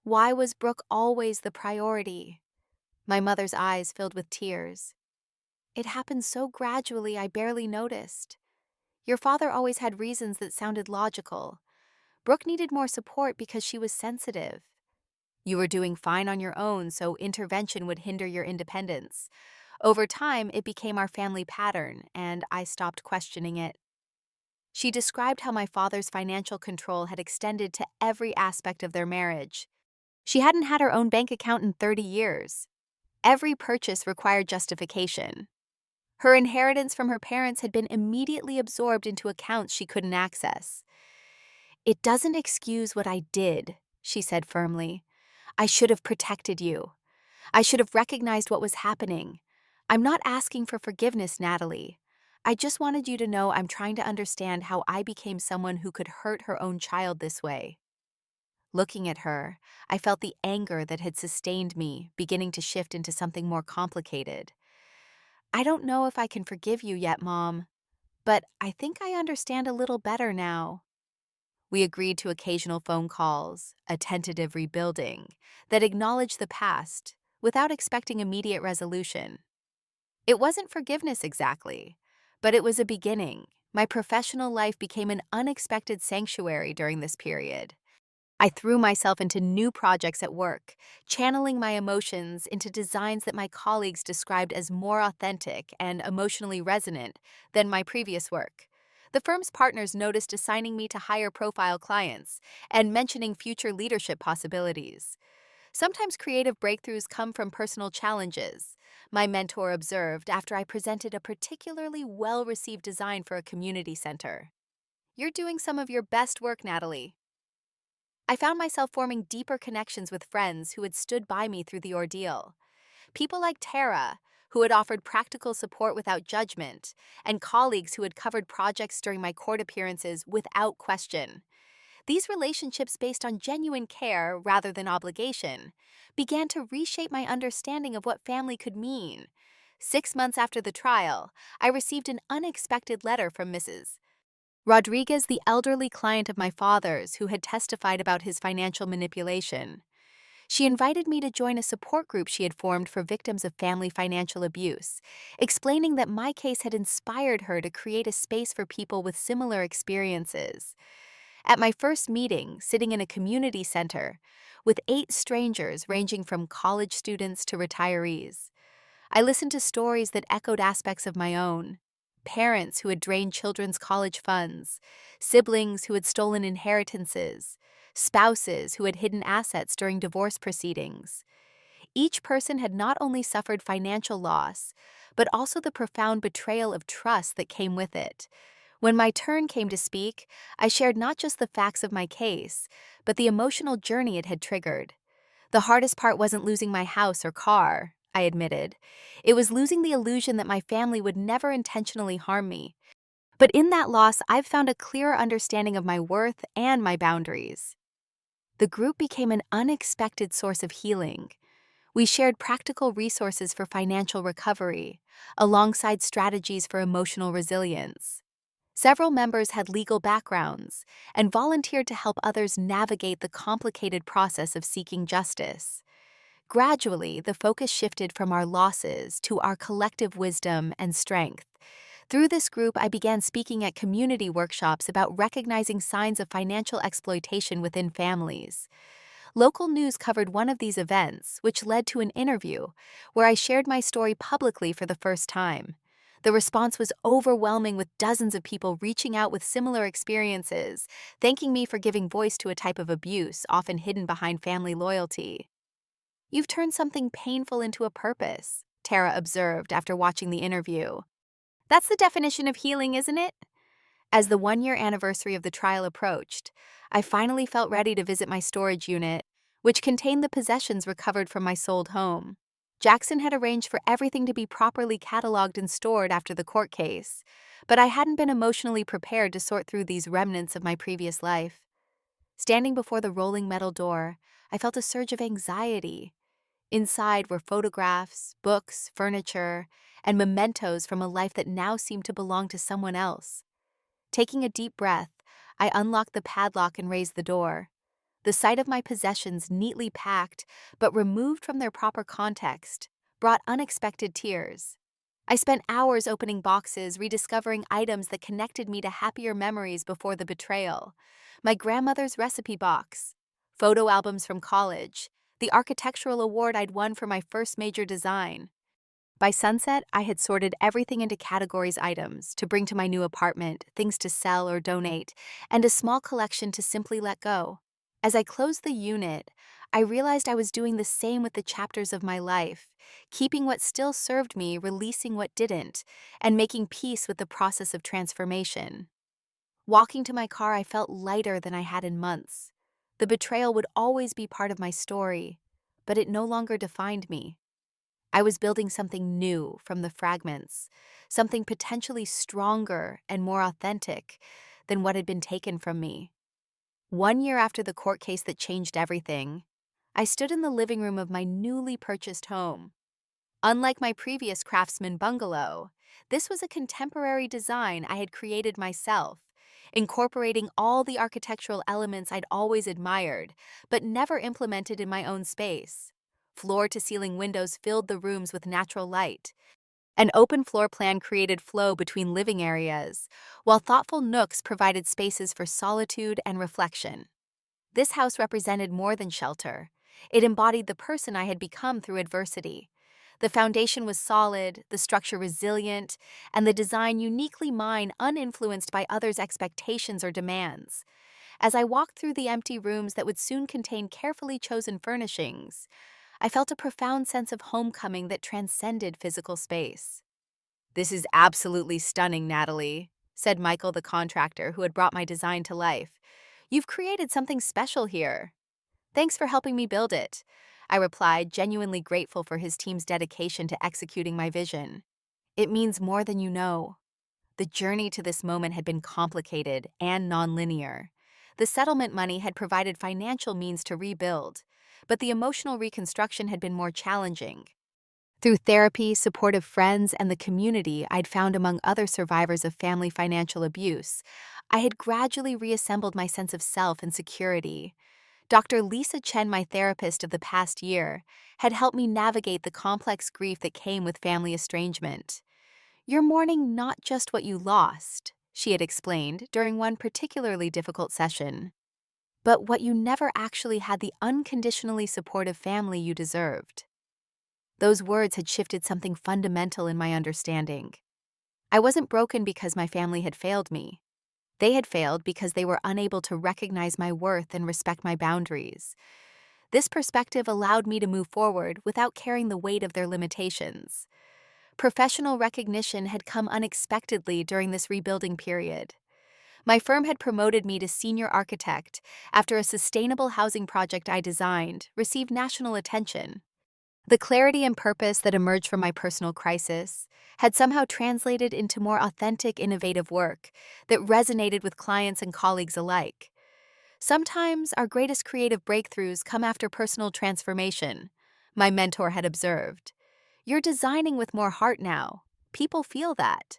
Why was Brooke always the priority? My mother's eyes filled with tears. "It happened so gradually I barely noticed. Your father always had reasons that sounded logical. Brooke needed more support because she was sensitive. You were doing fine on your own, so intervention would hinder your independence. Over time, it became our family pattern, and I stopped questioning it." She described how my father's financial control had extended to every aspect of their marriage. She hadn't had her own bank account in 30 years. Every purchase required justification. Her inheritance from her parents had been immediately absorbed into accounts she couldn't access. "It doesn't excuse what I did," she said firmly. "I should have protected you. I should have recognized what was happening. I'm not asking for forgiveness, Natalie. I just wanted you to know I'm trying to understand how I became someone who could hurt her own child this way." Looking at her, I felt the anger that had sustained me beginning to shift into something more complicated. "I don't know if I can forgive you yet, Mom, but I think I understand a little better now." We agreed to occasional phone calls, a tentative rebuilding that acknowledged the past without expecting immediate resolution. It wasn't forgiveness exactly, but it was a beginning. My professional life became an unexpected sanctuary during this period. I threw myself into new projects at work, channeling my emotions into designs that my colleagues described as more authentic and emotionally resonant than my previous work. The firm's partners noticed assigning me to higher profile clients and mentioning future leadership possibilities. Sometimes creative breakthroughs come from personal challenges, my mentor observed after I presented a particularly well-received design for a community center. "You're doing some of your best work, Natalie." I found myself forming deeper connections with friends who had stood by me through the ordeal. People like Tara, who had offered practical support without judgment, and colleagues who had covered projects during my court appearances without question. These relationships, based on genuine care rather than obligation, began to reshape my understanding of what family could mean. 6 months after the trial, I received an unexpected letter from Mrs. Rodriguez, the elderly client of my father's who had testified about his financial manipulation. She invited me to join a support group she had formed for victims of family financial abuse, explaining that my case had inspired her to create a space for people with similar experiences. At my first meeting, sitting in a community center with 8 strangers ranging from college students to retirees, I listened to stories that echoed aspects of my own. Parents who had drained children's college funds, siblings who had stolen inheritances, spouses who had hidden assets during divorce proceedings. Each person had not only suffered financial loss, but also the profound betrayal of trust that came with it. When my turn came to speak, I shared not just the facts of my case, but the emotional journey it had triggered. The hardest part wasn't losing my house or car, I admitted. It was losing the illusion that my family would never intentionally harm me. But in that loss, I've found a clearer understanding of my worth and my boundaries. The group became an unexpected source of healing. We shared practical resources for financial recovery, alongside strategies for emotional resilience. Several members had legal backgrounds and volunteered to help others navigate the complicated process of seeking justice. Gradually, the focus shifted from our losses to our collective wisdom and strength. Through this group, I began speaking at community workshops about recognizing signs of financial exploitation within families. Local news covered one of these events, which led to an interview where I shared my story publicly for the first time. The response was overwhelming, with dozens of people reaching out with similar experiences, thanking me for giving voice to a type of abuse often hidden behind family loyalty. "You've turned something painful into a purpose," Tara observed after watching the interview. "That's the definition of healing, isn't it?" As the 1-year anniversary of the trial approached, I finally felt ready to visit my storage unit, which contained the possessions recovered from my sold home. Jackson had arranged for everything to be properly cataloged and stored after the court case, but I hadn't been emotionally prepared to sort through these remnants of my previous life. Standing before the rolling metal door, I felt a surge of anxiety. Inside were photographs, books, furniture, and mementos from a life that now seemed to belong to someone else. Taking a deep breath, I unlocked the padlock and raised the door. The sight of my possessions neatly packed, but removed from their proper context, brought unexpected tears. I spent hours opening boxes, rediscovering items that connected me to happier memories before the betrayal. My grandmother's recipe box, photo albums from college, the architectural award I'd won for my first major design. By sunset, I had sorted everything into categories: items to bring to my new apartment, things to sell or donate, and a small collection to simply let go. As I closed the unit, I realized I was doing the same with the chapters of my life, keeping what still served me, releasing what didn't, and making peace with the process of transformation. Walking to my car, I felt lighter than I had in months. The betrayal would always be part of my story, but it no longer defined me. I was building something new from the fragments, something potentially stronger and more authentic than what had been taken from me. 1 year after the court case that changed everything, I stood in the living room of my newly purchased home. Unlike my previous craftsman bungalow, this was a contemporary design I had created myself, incorporating all the architectural elements I'd always admired, but never implemented in my own space. Floor-to-ceiling windows filled the rooms with natural light. An open floor plan created flow between living areas, while thoughtful nooks provided spaces for solitude and reflection. This house represented more than shelter. It embodied the person I had become through adversity. The foundation was solid, the structure resilient, and the design uniquely mine, uninfluenced by others' expectations or demands. As I walked through the empty rooms that would soon contain carefully chosen furnishings, I felt a profound sense of homecoming that transcended physical space. "This is absolutely stunning, Natalie," said Michael, the contractor who had brought my design to life. "You've created something special here." "Thanks for helping me build it," I replied, genuinely grateful for his team's dedication to executing my vision. "It means more than you know." The journey to this moment had been complicated and nonlinear. The settlement money had provided financial means to rebuild, but the emotional reconstruction had been more challenging. Through therapy, supportive friends, and the community I'd found among other survivors of family financial abuse, I had gradually reassembled my sense of self and security. Dr. Lisa Chen, my therapist of the past year, had helped me navigate the complex grief that came with family estrangement. "You're mourning not just what you lost," she had explained during one particularly difficult session. But what you never actually had the unconditionally supportive family you deserved. Those words had shifted something fundamental in my understanding. I wasn't broken because my family had failed me. They had failed because they were unable to recognize my worth and respect my boundaries. This perspective allowed me to move forward without carrying the weight of their limitations. Professional recognition had come unexpectedly during this rebuilding period. My firm had promoted me to senior architect after a sustainable housing project I designed received national attention. The clarity and purpose that emerged from my personal crisis had somehow translated into more authentic, innovative work that resonated with clients and colleagues alike. Sometimes our greatest creative breakthroughs come after personal transformation, my mentor had observed. You're designing with more heart now. People feel that.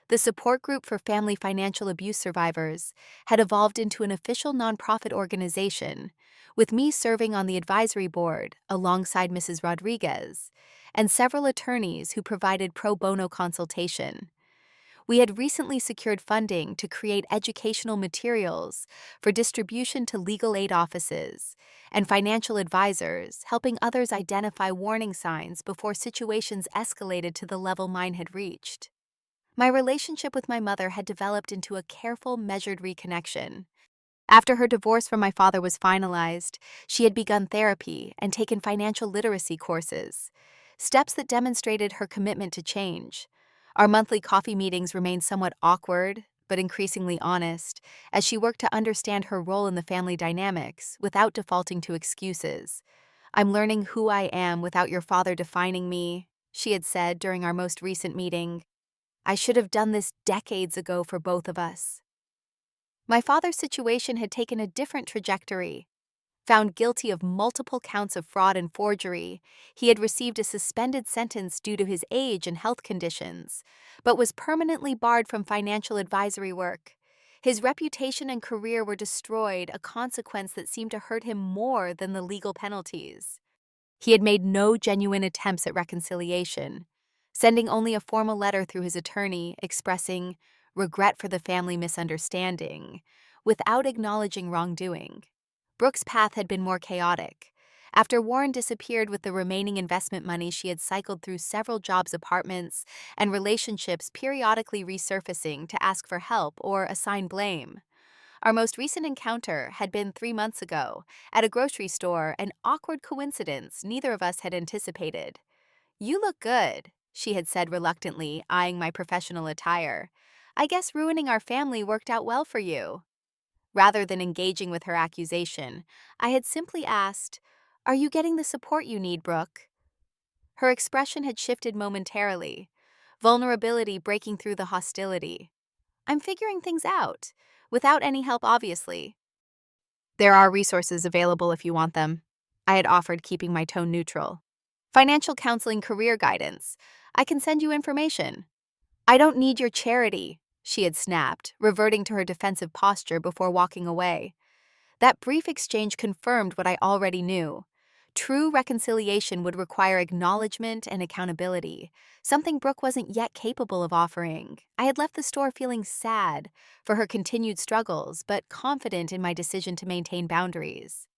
The support group for family financial abuse survivors had evolved into an official nonprofit organization, with me serving on the advisory board alongside Mrs. Rodriguez and several attorneys who provided pro bono consultation. We had recently secured funding to create educational materials for distribution to legal aid offices and financial advisors, helping others identify warning signs before situations escalated to the level mine had reached. My relationship with my mother had developed into a careful, measured reconnection. After her divorce from my father was finalized, she had begun therapy and taken financial literacy courses, steps that demonstrated her commitment to change. Our monthly coffee meetings remained somewhat awkward, but increasingly honest, as she worked to understand her role in the family dynamics without defaulting to excuses. "I'm learning who I am without your father defining me," she had said during our most recent meeting. "I should have done this decades ago for both of us." My father's situation had taken a different trajectory. Found guilty of multiple counts of fraud and forgery, he had received a suspended sentence due to his age and health conditions, but was permanently barred from financial advisory work. His reputation and career were destroyed, a consequence that seemed to hurt him more than the legal penalties. He had made no genuine attempts at reconciliation, sending only a formal letter through his attorney expressing regret for the family misunderstanding, without acknowledging wrongdoing. Brooke's path had been more chaotic. After Warren disappeared with the remaining investment money, she had cycled through several jobs, apartments, and relationships, periodically resurfacing to ask for help or assign blame. Our most recent encounter had been 3 months ago, at a grocery store, an awkward coincidence neither of us had anticipated. "You look good," she had said reluctantly, eyeing my professional attire. "I guess ruining our family worked out well for you." Rather than engaging with her accusation, I had simply asked, "Are you getting the support you need, Brooke?" Her expression had shifted momentarily, vulnerability breaking through the hostility. "I'm figuring things out, without any help, obviously." "There are resources available if you want them," I had offered, keeping my tone neutral. "Financial counseling, career guidance. I can send you information." "I don't need your charity," she had snapped, reverting to her defensive posture before walking away. That brief exchange confirmed what I already knew. True reconciliation would require acknowledgement and accountability, something Brooke wasn't yet capable of offering. I had left the store feeling sad for her continued struggles, but confident in my decision to maintain boundaries.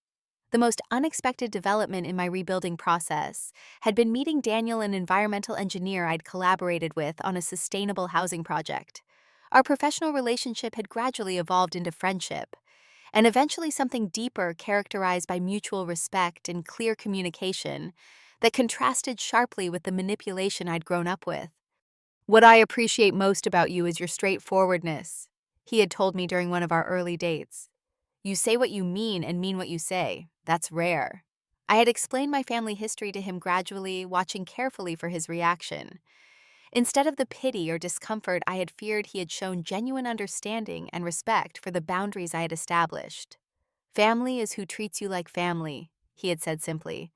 The most unexpected development in my rebuilding process had been meeting Daniel, an environmental engineer I'd collaborated with on a sustainable housing project. Our professional relationship had gradually evolved into friendship, and eventually something deeper, characterized by mutual respect and clear communication that contrasted sharply with the manipulation I'd grown up with. "What I appreciate most about you is your straightforwardness," he had told me during one of our early dates. "You say what you mean and mean what you say. That's rare." I had explained my family history to him gradually, watching carefully for his reaction. Instead of the pity or discomfort I had feared, he had shown genuine understanding and respect for the boundaries I had established. "Family is who treats you like family," he had said simply.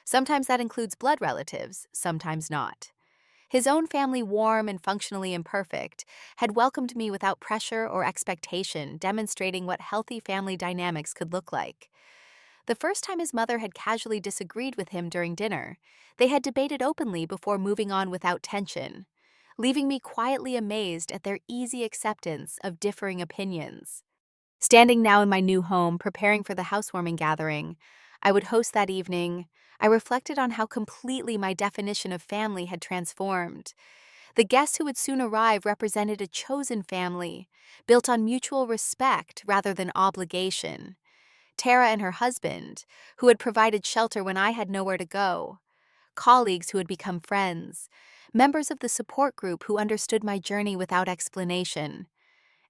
"Sometimes that includes blood relatives, sometimes not." His own family, warm and functionally imperfect, had welcomed me without pressure or expectation, demonstrating what healthy family dynamics could look like. The first time his mother had casually disagreed with him during dinner, they had debated openly before moving on without tension. leaving me quietly amazed at their easy acceptance of differing opinions. Standing now in my new home, preparing for the housewarming gathering I would host that evening, I reflected on how completely my definition of family had transformed. The guests who would soon arrive represented a chosen family, built on mutual respect rather than obligation. Tara and her husband, who had provided shelter when I had nowhere to go, colleagues who had become friends, members of the support group who understood my journey without explanation,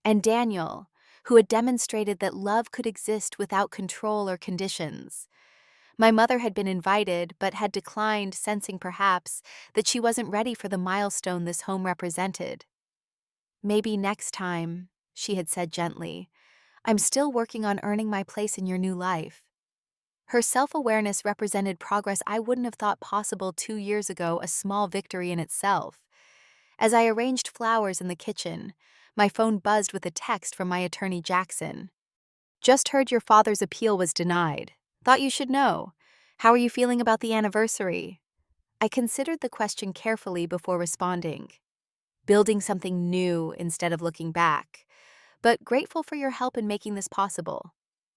and Daniel, who had demonstrated that love could exist without control or conditions. My mother had been invited, but had declined, sensing perhaps that she wasn't ready for the milestone this home represented. "Maybe next time," she had said gently. "I'm still working on earning my place in your new life." Her self-awareness represented progress I wouldn't have thought possible 2 years ago, a small victory in itself. As I arranged flowers in the kitchen, my phone buzzed with a text from my attorney Jackson. "Just heard your father's appeal was denied. Thought you should know. How are you feeling about the anniversary?" I considered the question carefully before responding. "Building something new instead of looking back, but grateful for your help in making this possible."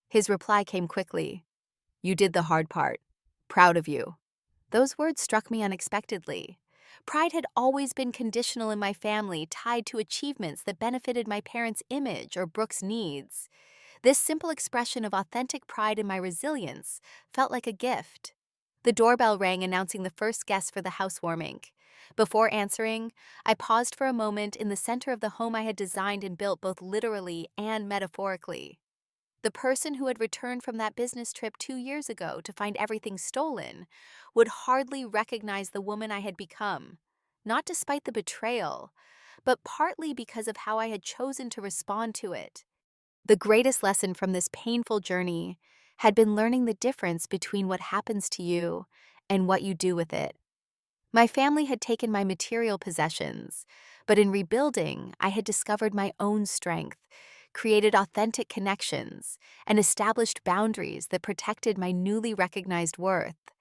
His reply came quickly. "You did the hard part. Proud of you." Those words struck me unexpectedly. Pride had always been conditional in my family, tied to achievements that benefited my parents' image or Brooke's needs. This simple expression of authentic pride in my resilience felt like a gift. The doorbell rang, announcing the first guest for the housewarming. Before answering, I paused for a moment in the center of the home I had designed and built both literally and metaphorically. The person who had returned from that business trip 2 years ago to find everything stolen would hardly recognize the woman I had become, not despite the betrayal, but partly because of how I had chosen to respond to it. The greatest lesson from this painful journey had been learning the difference between what happens to you and what you do with it. My family had taken my material possessions, but in rebuilding, I had discovered my own strength, created authentic connections, and established boundaries that protected my newly recognized worth.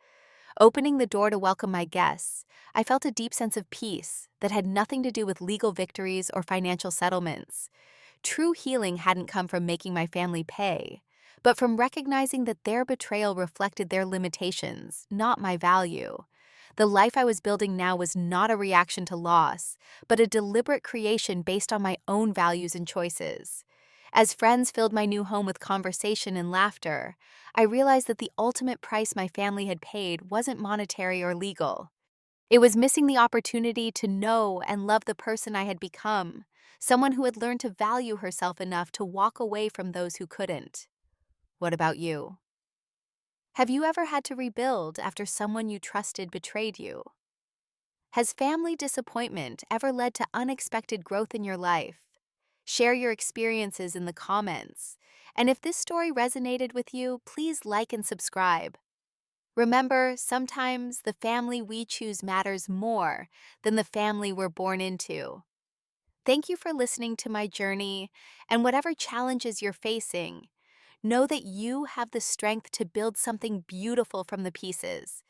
Opening the door to welcome my guests, I felt a deep sense of peace that had nothing to do with legal victories or financial settlements. True healing hadn't come from making my family pay, but from recognizing that their betrayal reflected their limitations, not my value. The life I was building now was not a reaction to loss, but a deliberate creation based on my own values and choices. As friends filled my new home with conversation and laughter, I realized that the ultimate price my family had paid wasn't monetary or legal. It was missing the opportunity to know and love the person I had become, someone who had learned to value herself enough to walk away from those who couldn't. What about you? Have you ever had to rebuild after someone you trusted betrayed you? Has family disappointment ever led to unexpected growth in your life? Share your experiences in the comments. And if this story resonated with you, please like and subscribe. Remember, sometimes the family we choose matters more than the family we're born into. Thank you for listening to my journey, and whatever challenges you're facing, know that you have the strength to build something beautiful from the pieces.